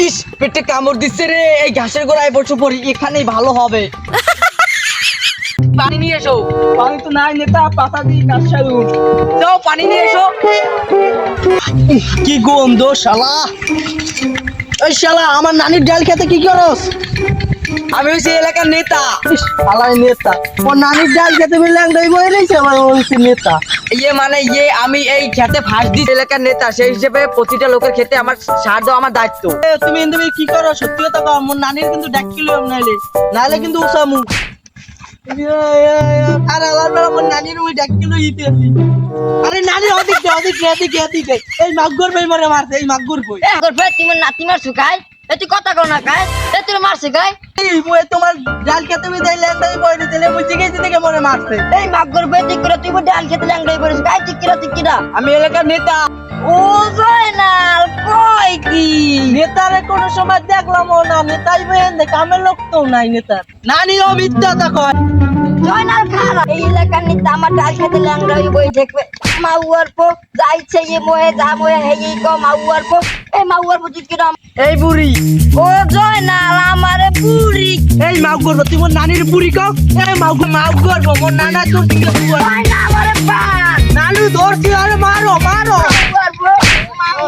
ইস পেটে কামড় দিচ্ছে রে, এই ঘাসের গোড়ায় বসে পড়ি, এখানেই ভালো হবে। পানি নিয়ে এসো। পানি তো নাই নেতা, পাতা দিয়ে কাজ সারুন। যাও পানি নিয়ে এসো। কি গন্ধ শালা! ওই শালা আমার নানির ডাল খেতে কি করস? আমি হচ্ছে এলাকার নেতা। শালাই নেতা, ওর নানির ডাল খেতে বললে একটাই বয়ে নিয়েছে, আমার বলছি নেতা। আমি এই খেতে ফাঁস দিই, এলাকার নেতা সেই হিসেবে প্রতিটা লোকের খেতে আমার সার দেওয়া আমার দায়িত্ব। তুমি কি করো? সত্যি কথা কও, আমার নানির কিন্তু ডাক কিলো নাইলে নাইলে কিন্তু উসামু। আর আমার নানির ওই ডাক কিলো ইতে আছি। আরে নানি ওদিকে এই মাগুর বই মরে মারছে, এই মাগুর বই। তোমার নাতি মার শুকায় তুই কথা কও না কায় তোর মার শুকায় এই বই তোমার ডাল খেতে বই দিলে একটাই বই দিলে মুই জিগেছি থেকে মরে মারছে। এই মাগর বেটি করে তুই ডাল খেতে ল্যাংড়াই করিস গায় ঠিক কিরা আমি এলাকার নেতা। ও জয়নাল কই কি নেতারে কোনো সময় দেখলাম না, নেতাই বইন দে কামের লোক তো নাই নেতার। নানি ও মিথ্যা কয়। জয়নাল খারাপ এই এলাকার নেতা আমার ডাল খেতে ল্যাংড়াই বই দেখবে মাউয়ার পো যাইছে এ মোহে যা মোহে হেই কো মাউয়ার পো এই মাউয়ার পো কিরা এই বুড়ি ও জয়নাল আমারে বুড়ি এই মাগুর তুই মোর নানির বুড়ি কও। এই মাগুর মোর নানা তোর দিকে জয়নাল আমারে পা নানু ধরছি, আরে মারো। মাউয়ার পো